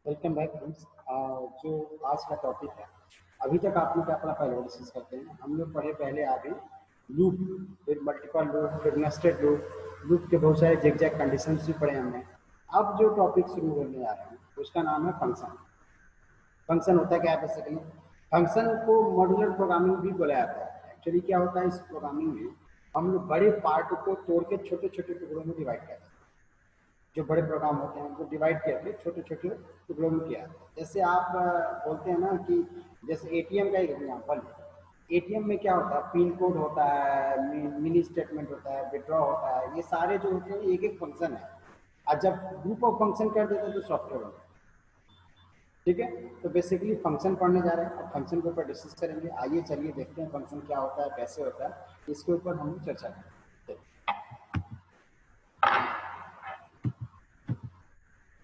Welcome back friends. जो आज का टॉपिक है, अभी तक आपने क्या पढ़ा पहले डिस्कस करते हैं। हम लोग पढ़े पहले आगे लूप, फिर मल्टीपल लूप, फिर नेस्टेड लूप। लूप के बहुत सारे एग्जैक्ट कंडीशंस भी पढ़े हमने। अब जो टॉपिक शुरू होने जा रहे हैं उसका नाम है फंक्शन। फंक्शन होता क्या है बेसिकली? फंक्शन को मॉड्यूलर प्रोग्रामिंग भी बोला जाता है। एक्चुअली क्या होता है, इस प्रोग्रामिंग में हम लोग बड़े पार्ट को तोड़ के छोटे छोटे टुकड़ों में डिवाइड करते हैं। जो बड़े प्रोग्राम होते हैं उनको डिवाइड करके छोटे छोटे टुकड़ों में किया। जैसे आप बोलते हैं ना कि जैसे एटीएम का एक एग्जाम्पल है। एटीएम में क्या होता है, पिन कोड होता है, मिनी स्टेटमेंट होता है, विड्रॉ होता है। ये सारे जो होते हैं एक एक फंक्शन है। और जब ग्रुप ऑफ फंक्शन कर देते हैं तो सॉफ्टवेयर होता है। ठीक है, तो बेसिकली फंक्शन पढ़ने जा रहे हैं और फंक्शन के ऊपर डिस्कस करेंगे। आइए चलिए देखते हैं फंक्शन क्या होता है, कैसे होता है, इसके ऊपर हम चर्चा करेंगे।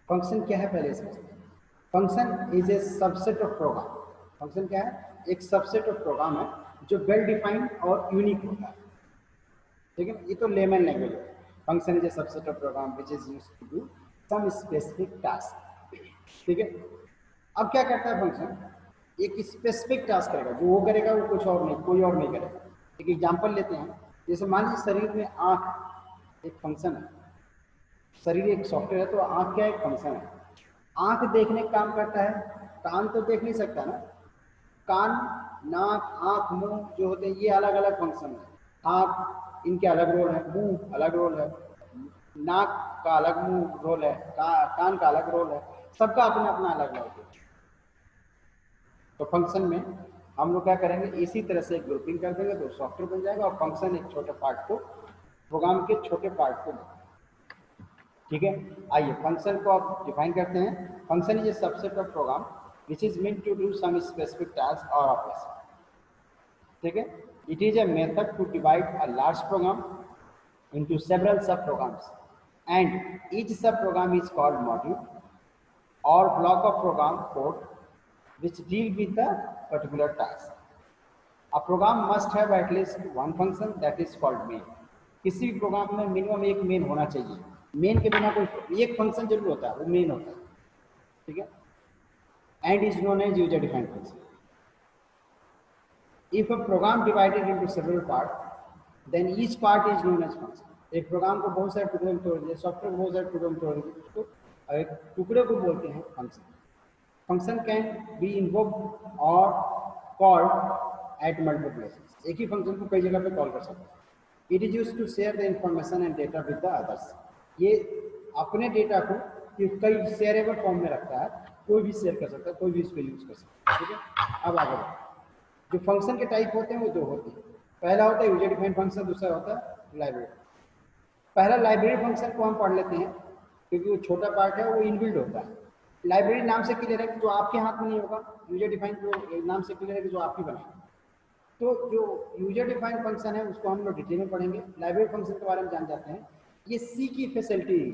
फंक्शन क्या है पहले समझते हैं। Function is a subset of program. Function क्या है? एक सबसेट ऑफ प्रोग्राम है जो वेल डिफाइंड और यूनिक होता है। ठीक है, ये तो लेमन लैंग्वेज है। Function is a subset of program which is used to do some specific task. ठीक है, अब क्या करता है फंक्शन? एक स्पेसिफिक टास्क करेगा, जो वो करेगा वो कुछ और नहीं, कोई और नहीं करेगा। एक एग्जांपल लेते हैं। जैसे मान लीजिए शरीर में आंख एक फंक्शन है। शरीर एक सॉफ्टवेयर है, तो आंख क्या एक फंक्शन है। आंख देखने का काम करता है, कान तो देख नहीं सकता ना। कान, नाक, आंख, मुंह जो होते हैं ये अलग अलग फंक्शन है। हाथ, इनके अलग रोल है, मुंह अलग रोल है, नाक का अलग मुंह रोल है, कान का अलग रोल है। सबका अपना अपना अलग रोल है। तो फंक्शन में हम लोग क्या करेंगे, इसी तरह से एक ग्रुपिंग कर देंगे तो सॉफ्टवेयर बन जाएगा। और फंक्शन एक छोटे पार्ट को, प्रोग्राम के छोटे पार्ट को। ठीक है, आइए फंक्शन को आप डिफाइन करते हैं। Function is a subset of program which is meant to do some specific task और ऑपरेशन। ठीक है, it is a method to divide a large program into several subprograms, and each subprogram is called module or block of program code which deal with a particular task. A program must have at least one function that is called main. किसी भी programme में minimum एक main होना चाहिए। Main के बिना कोई एक फंक्शन जरूर होता है, वो मेन होता है। ठीक है, and is known as user defined function. If a program divided into several parts, then each part is known as function. एक प्रोग्राम को बहुत सारे टुकड़ों में तोड़ दिया, सॉफ्टवेयर को बहुत सारे टुकड़ों में तोड़ दिया, तो एक टुकड़े को बोलते हैं function. Function can B invoked और कॉल्ड एट मल्टीपल प्लेसेस। एक ही फंक्शन को कई जगह पे कॉल कर सकते हैं। It is used to share the information and data with the others. ये अपने डेटा को कई शेयरेबल फॉर्म में रखता है, कोई भी शेयर कर सकता है, कोई भी इसको यूज कर सकता है। ठीक है, अब आगे बढ़ते हैं। जो फंक्शन के टाइप होते हैं वो दो होते हैं। पहला होता है यूजर डिफाइंड फंक्शन, दूसरा होता है लाइब्रेरी। पहला लाइब्रेरी फंक्शन को हम पढ़ लेते हैं क्योंकि वो छोटा पार्ट है, वो इनबिल्ट होता है। लाइब्रेरी नाम से क्लियर है कि जो आपके हाथ में नहीं होगा। यूजर डिफाइंड जो नाम से क्लियर है कि जो आपकी बनाएंगे। तो जो यूजर डिफाइंड फंक्शन है उसको हम लोग डिटेल में पढ़ेंगे। लाइब्रेरी फंक्शन के बारे में जान जाते हैं। ये सी की फैसिलिटी है,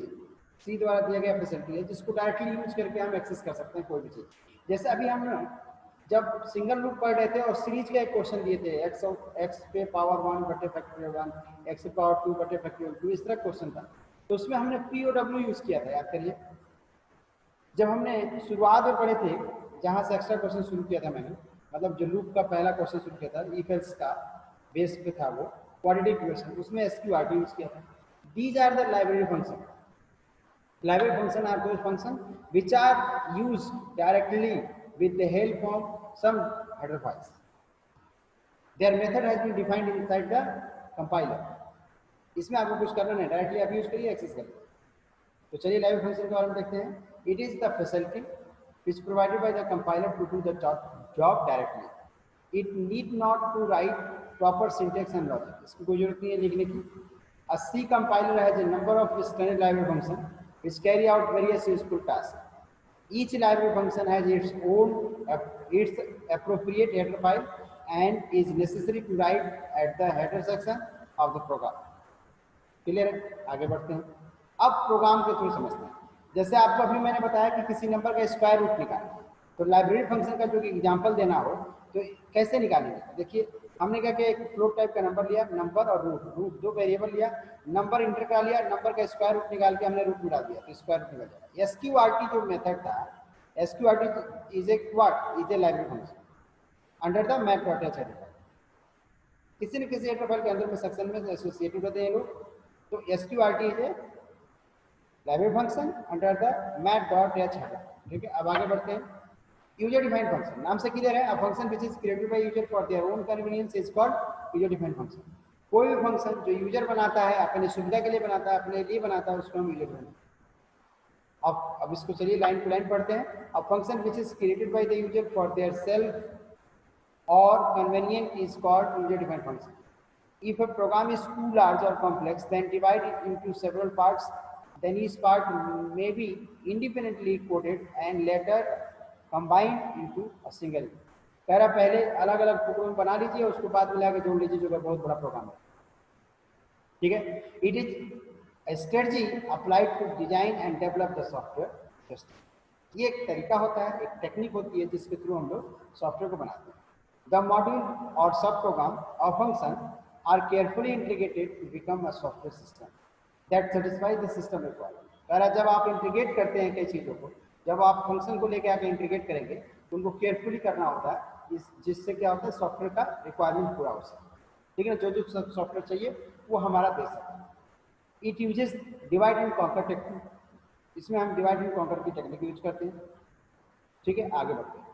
सी द्वारा दिया गया फैसिलिटी है, जिसको डायरेक्टली यूज करके हम एक्सेस कर सकते हैं कोई भी चीज़। जैसे अभी हम जब सिंगल लूप पढ़ रहे थे और सीरीज का एक क्वेश्चन दिए थे, एक्स पे पावर 1 बटे फैक्टोरियल 1, एक्स पे पावर 2 बटे फैक्टोरियल 2, इस तरह क्वेश्चन था। तो उसमें हमने POW यूज किया था, याद करिए। जब हमने शुरुआत में पढ़े थे, जहाँ से एक्स्ट्रा क्वेश्चन शुरू किया था मैंने, मतलब जो लूप का पहला क्वेश्चन शुरू किया था, इफ एल्स का बेस पे था वो क्वाड्रेटिक इक्वेशन, उसमें SQRT यूज किया था। These are the library function. Library function are those functions which are used directly with the help of some header files. Their method has been defined inside the compiler. इसमें आपको कुछ करना नहीं, directly आप use करिए, access करिए। तो चलिए लाइब्रेरी फंक्शन के बारे में देखते हैं। It is the facility which provided by the compiler to do the job directly. It need not to write proper syntax and logic. इसकी कोई जरूरत नहीं है लिखने की। A C compiler has a number of standard library functions which carry out various useful tasks. Each library function has its own its appropriate header file and is necessary to write at the header section of the program. Clear है? आगे बढ़ते हैं। अब programme के through समझते हैं। जैसे आपको अभी मैंने बताया कि किसी नंबर का स्क्वायर रूट निकालना, तो लाइब्रेरी फंक्शन का जो एग्जांपल देना हो तो कैसे निकालेंगे? देखिए, हमने क्या किया, एक फ्लोट टाइप का नंबर लिया, नंबर और रूट दो वेरिएबल लिया, नंबर इंटर कर लिया, नंबर का स्क्वायर रूट निकाल के हमने रूट में डाल दिया, तो स्क्वायर रूट निकल जाएगा। SQRT जो मेथड था, SQRT is a what? Is a library function under the map.h header file. किसी न किसी हेडर फाइल के अंदर में सेक्शन में एसोसिएटेड होते हैं लोग. तो SQRT is a library function under the map.h header. ठीक है, अब आगे बढ़ते हैं. यूजर डिफाइंड फंक्शन, नाम से क्लियर है. A function which is created by user for their own convenience is called user defined function. कोई भी फंक्शन जो यूजर बनाता है, अपनी सुविधा के लिए बनाता है, अपने लिए बनाता है, उसको हम यूजर डिफाइंड. अब इसको चलिए लाइन टू लाइन पढ़ते हैं. A function which is created by the user for their self or convenient is called user defined function. If a program is too large or complex, then divide it into several parts. Then each part may be independently coded and later combined into a single. कह रहा पहले अलग अलग टुकड़ों में बना लीजिए, उसको बाद में लाके जोड़ लीजिए, जो कि बहुत बड़ा प्रोग्राम है. ठीक है. It is a strategy applied to design and develop the software system. ये एक तरीका होता है, एक टेक्निक होती है जिसके थ्रू हम लोग सॉफ्टवेयर को बनाते हैं. The module or subprogram or function are carefully integrated to become a software system that satisfies the system requirement. अगर जब आप इंटीग्रेट करते हैं कई चीज़ों को, जब आप फंक्शन को लेकर आके इंटीग्रेट करेंगे तो उनको केयरफुली करना होता है, जिससे क्या होता है सॉफ्टवेयर का रिक्वायरमेंट पूरा हो सके. ठीक है ना, जो सॉफ्टवेयर चाहिए वो हमारा दे सकते हैं. It uses divide and conquer technique. इसमें हम डिवाइड एंड कॉन्कर की टेक्निक यूज करते हैं. ठीक है, आगे बढ़ते हैं.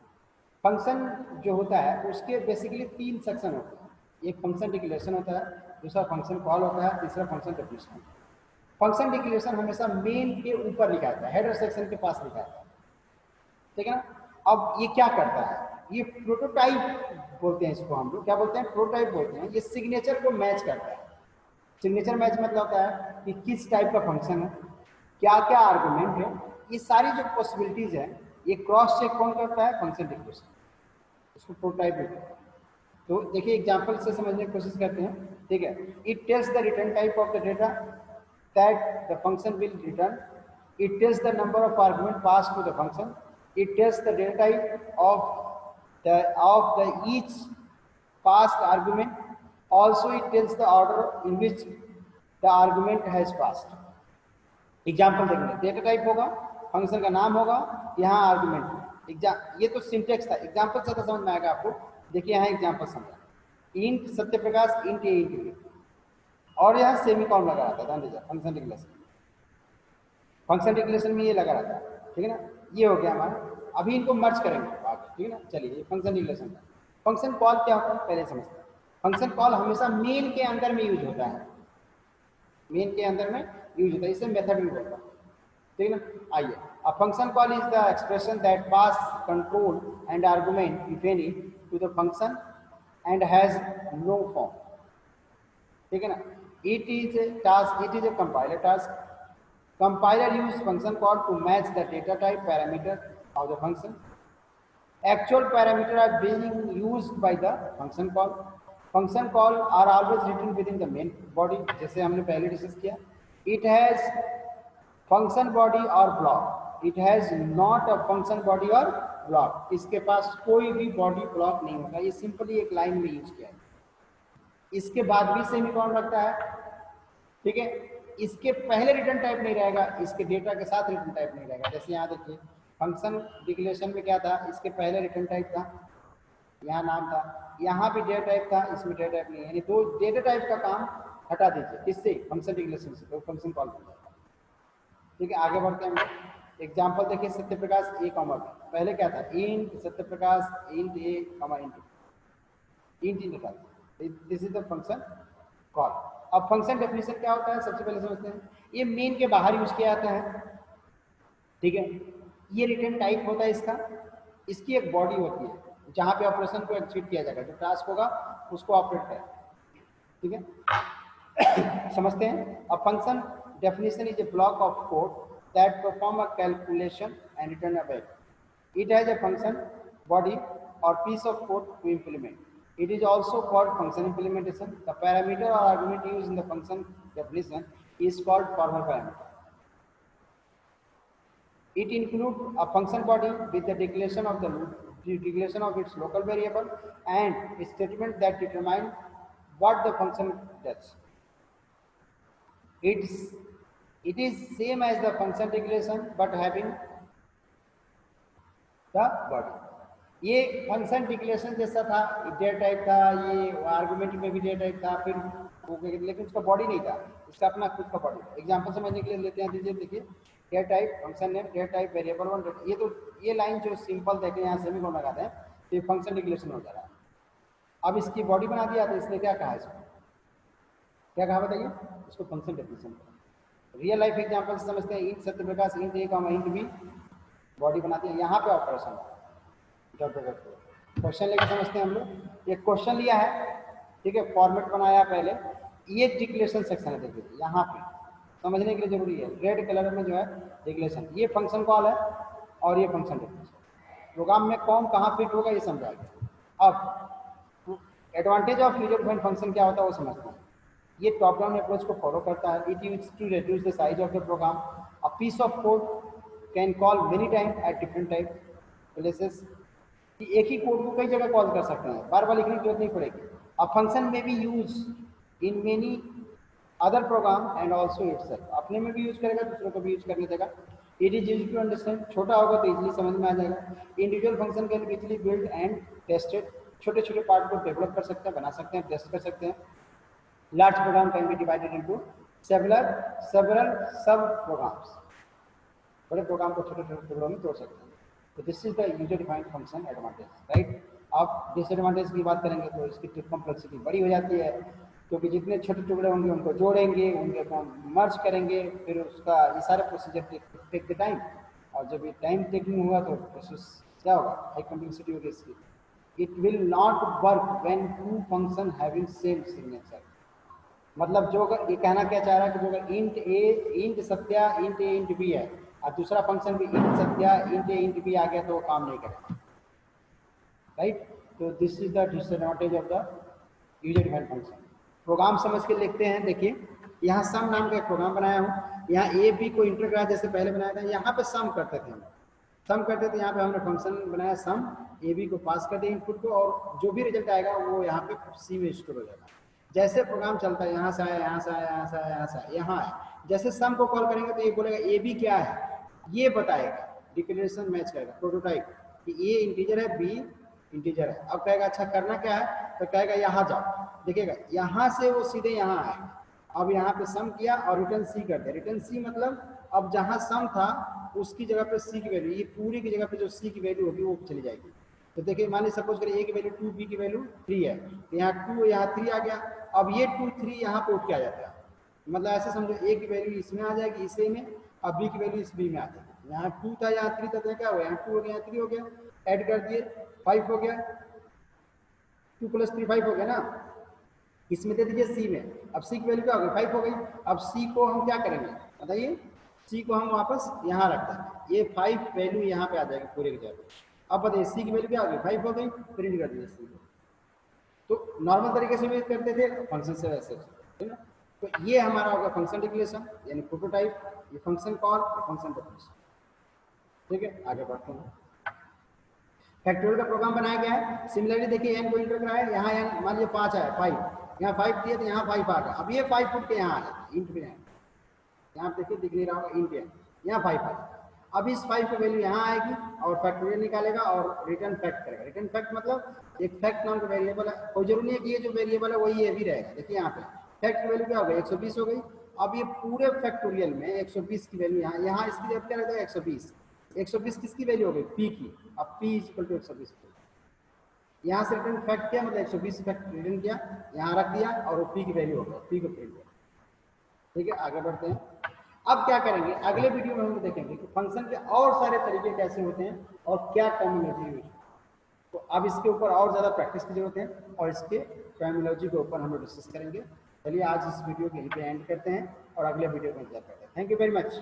फंक्शन जो होता है उसके बेसिकली 3 सेक्शन होते हैं. एक फंक्शन डिक्लेरेशन होता है, दूसरा फंक्शन कॉल होता है, तीसरा फंक्शन डेफिनेशन. फंक्शन डिक्लेरेशन हमेशा मेन के ऊपर लिखा जाता है, हेडर सेक्शन के पास लिखा जाता है. ठीक है ना. अब ये क्या करता है, ये प्रोटोटाइप बोलते हैं इसको, हम लोग क्या बोलते हैं, प्रोटोटाइप बोलते हैं. ये सिग्नेचर को मैच करता है. सिग्नेचर मैच मतलब होता है कि किस टाइप का फंक्शन है, क्या क्या आर्गुमेंट है, ये सारी जो पॉसिबिलिटीज है ये क्रॉस चेक कौन करता है, फंक्शन डिक्लेरेशन. इसको प्रोटोटाइप बोलते हैं. तो देखिए एग्जांपल से समझने की कोशिश करते हैं. ठीक है. It tells the return type of the data that the function will return. It tells the number of argument pass to the function. It tells the data type of the each passed argument. Also it tells the order in which the argument has passed. Example देखेंगे. Data type होगा, function का नाम होगा, यहाँ argument. ये तो syntax था. Example से तो समझ में आएगा आपको. देखिए यहाँ एग्जाम्पल समझा. Int Satyaprakash int a int B, और यहाँ सेमीकोलन लगा रहता है. ध्यान दीजिए, फंक्शन डिक्लेरेशन, फंक्शन डिक्लेरेशन में ये लगा रहता है. ठीक है ना. ये हो गया हमारा. अभी इनको मर्ज करेंगे आगे. ठीक है ना. चलिए फंक्शन डिक्लेरेशन का. फंक्शन कॉल क्या होता है पहले समझते हैं. फंक्शन कॉल हमेशा मेन के अंदर में यूज होता है. मेन के अंदर में यूज होता है, इसे मेथड भी बोलता है. ठीक है ना. आइए. A function call is the expression that pass control and argument, if any, to the function and has no form. ठीक है ना. It is a task. It is a compiler task. Compiler use function call to match the data type parameter of the function. Actual parameter are being used by the function call. Function call are always written within the main body, जैसे हमने पहले discuss किया. It has function body or block. It has not a function body or block. इसके पास कोई भी body block नहीं होगा. ये सिंपली एक लाइन में यूज किया है. इसके बाद भी सेमीकोलन रखता है. ठीक है. इसके पहले रिटर्न टाइप नहीं रहेगा, इसके डेटा के साथ रिटर्न टाइप नहीं रहेगा. जैसे यहाँ देखिए फंक्शन डिक्लेरेशन में क्या था, इसके पहले रिटर्न टाइप था, यहाँ नाम था, यहाँ भी डेटा टाइप था, इसमें डेटा टाइप नहीं है. यानी दो डेटा टाइप का काम हटा दीजिए. किससे, फंक्शन डिक्लेरेशन से, तो फंक्शन कॉल बन जाएगा. ठीक है. आगे बढ़ते हैं. एग्जाम्पल देखिए. सत्यप्रकाश ए कॉमा बी. पहले क्या था, इंट सत्यप्रकाश इंट ए कॉमा इंट इंट था. This is the function call. अब फंक्शन डेफिनेशन क्या होता है, सबसे पहले समझते हैं. ये मेन के बाहर यूज किया जाता है. ठीक है. ये रिटर्न टाइप होता है इसका. इसकी एक बॉडी होती है जहां पे ऑपरेशन को एग्जीक्यूट किया जाएगा, जो टास्क होगा उसको ऑपरेट करेगा. ठीक है. समझते हैं. अब function definition is a block of code that perform a calculation and return a value. It has a function body or piece of code to implement. It is also called function implementation. The parameter or argument used in the function definition is called formal parameter. It includes a function body with the declaration of its local variable and a statement that determine what the function does. It is same as the function declaration but having the body. ये function declaration जैसा था, data type था, ये argument में भी data type था, फिर लेकिन उसका बॉडी नहीं था, उसका अपना खुद का बॉडी था। एग्जाम्पल समझने के लिए लेते हैं, दीजिए देखिए, data type function name, data type variable one. ये तो ये लाइन जो सिंपल देखें यहाँ सेमीकोलन लगाते हैं तो ये फंक्शन डिक्लेरेशन हो जा रहा है। अब इसकी बॉडी बना दिया तो इसने क्या कहा, इसको क्या कहा बताइए, इसको function declaration. Real life example से समझते हैं, इंट सत्यप्रकाश इंट ए कॉमा इंट बी, बॉडी बनाती है, यहाँ पे ऑपरेशन क्वेश्चन लेके समझते हैं हम लोग। एक क्वेश्चन लिया है, ठीक है, फॉर्मेट बनाया पहले, ये डिक्लेरेशन सेक्शन है, देखिए यहाँ पे समझने के लिए जरूरी है, रेड कलर में जो है डिक्लेरेशन, ये फंक्शन कॉल है और ये फंक्शन डिक्लेरेशन। प्रोग्राम में कौन कहाँ फिट होगा ये समझाएगा। अब advantage of user defined function क्या होता है वो समझते हैं। ये टॉप डाउन अप्रोच को फॉलो करता है। It use to reduce the size of the program. A piece of code can call many time at different type places, कि एक ही कोड को कई जगह कॉल कर सकते हैं, बार बार लिखने की जरूरत नहीं पड़ेगी। अ फंक्शन में be use in many other program and also itself, अपने में भी यूज करेगा, दूसरों को भी यूज करने देगा। It is use to understand, छोटा होगा तो इजीली समझ में आ जाएगा। Individual function can be easily build and tested, छोटे छोटे पार्ट को डेवलप कर सकते हैं, बना सकते हैं, टेस्ट कर सकते हैं। Large program can be divided into several sub programs, बड़े प्रोग्राम को छोटे छोटे टुकड़ों में तोड़ सकते हैं। तो this is the user defined function advantage, right. आप डिसएडवांटेज की बात करेंगे तो इसकी कॉम्प्लेक्सिटी बड़ी हो जाती है, क्योंकि जितने छोटे टुकड़े होंगे उनको जोड़ेंगे, उनके को मर्ज करेंगे, फिर उसका ये सारे प्रोसीजर टेक द टाइम, और जब ये टाइम टेकिंग हुआ तो प्रोसेस क्या होगा, हाई कॉम्प्लेक्सिटी होगी इसकी। It will not work when two function having same signature, मतलब जो अगर ये कहना क्या चाह रहा है कि जो अगर इंट ए इंट सत्या इंट ए इंट बी है और दूसरा फंक्शन भी इंट सत्या इंट ए इंट बी आ गया तो वो काम नहीं करेगा, राइट। तो this is the disadvantage of the user defined function. Program समझ के लिखते हैं, देखिए यहाँ सम नाम का एक प्रोग्राम बनाया हूँ, यहाँ ए बी को इंटर करा जैसे पहले बनाया था, यहाँ पे सम करते थे हम, सम करते थे, यहाँ पे हमने फंक्शन बनाया सम, ए बी को पास कर दिया इनपुट को, और जो भी रिजल्ट आएगा वो यहाँ पे सी में स्टोर हो जाएगा। जैसे प्रोग्राम चलता है, यहाँ से आया, यहाँ से आया, यहाँ से आया, यहाँ से आया, यहाँ आया, जैसे सम को कॉल करेंगे तो ये बोलेगा ए बी क्या है, ये बताएगा, डिक्लेरेशन मैच करेगा, प्रोटोटाइप कि ए इंटीजर है, बी इंटीजर है। अब कहेगा अच्छा करना क्या है, तो कहेगा यहाँ जाओ, देखिएगा यहाँ से वो सीधे यहाँ आएगा। अब यहाँ पे सम किया और रिटर्न सी कर दिया, रिटर्न सी मतलब अब जहाँ सम था उसकी जगह पे सी की वैल्यू, ये पूरी की जगह पे जो सी की वैल्यू होगी वो चली जाएगी। तो देखिए मान लीजिए सपोज करिए ए की वैल्यू 2, बी की वैल्यू 3 है, तो यहाँ 2 यहाँ 3 आ गया, अब ये 2 3 यहाँ पे उठ के आ जाता है, मतलब ऐसे समझो ए की वैल्यू इसमें आ जाएगी, इस ए में, अब बी की वैल्यू इस बी में आ जाएगी। यहाँ 2 था, यहाँ 3 था, तो क्या हुआ, यहाँ 2 हो गया, यहाँ 3 हो गया, ऐड कर दिए 5 हो गया, 2 + 3 5 हो गया ना, इसमें दे दीजिए सी में, अब सी की वैल्यू क्या हो गई 5 हो गई। अब सी को हम क्या करेंगे बताइए, सी को हम वापस यहाँ रख देंगे, ये 5 वैल्यू यहाँ पे आ जाएगी पूरे की जगह। अब बताइए सी की वैल्यू क्या हो गई 5 हो गई, प्रिंट कर दीजिए सी को। तो नॉर्मल तरीके से भी करते थे, फंक्शन से वैसे, है ना। तो ये हमारा होगा फंक्शन डिक्लेरेशन यानी प्रोटोटाइप, ये फंक्शन कॉल, फंक्शन डिक्लेरेशन, ठीक है। आगे बढ़ते हैं। फैक्टोरियल का प्रोग्राम बनाया गया है, सिमिलरली देखिए एन को इंटर कराया, यहाँ एन मान लीजिए 5 आया, 5 यहाँ 5 दिए तो यहाँ 5 आ गया, अब ये 5 फुट के यहाँ आ जाए, इंट पे यहाँ देखिए दिख नहीं रहा होगा, इंट पे यहाँ 5 आ जाए। अब इस 5 की वैल्यू यहाँ आएगी और फैक्टोरियल निकालेगा और रिटर्न फैक्ट करेगा। रिटर्न फैक्ट मतलब एक फैक्ट नाम का वेरिएबल है, कोई जरूरी नहीं है कि ये जो वेरिएबल है वही ये भी रहेगा। देखिए यहाँ पे फैक्ट की वैल्यू क्या हो गई 120 हो गई। अब ये पूरे फैक्टोरियल में 120 की वैल्यू यहाँ इसकी जगह क्या रहता है 120, 120 किसकी वैल्यू हो गई पी की। अब पी इक्वल टू 120, यहाँ से रिटर्न फैक्ट किया मतलब 120 फैक्ट रिटर्न किया, यहाँ रख दिया और वो पी की वैल्यू हो गई, पी को प्रिंट किया, ठीक है। आगे बढ़ते हैं। अब क्या करेंगे अगले वीडियो में हम देखेंगे कि फंक्शन के और सारे तरीके कैसे होते हैं और क्या टर्मिनोलॉजी यूज। तो अब इसके ऊपर और ज़्यादा प्रैक्टिस की जरूरत है और इसके टर्मिनोलॉजी के ऊपर हम लोग डिस्कस करेंगे। चलिए आज इस वीडियो के यहीं पे एंड करते हैं और अगले वीडियो में इंतजार करते हैं। Thank you very much.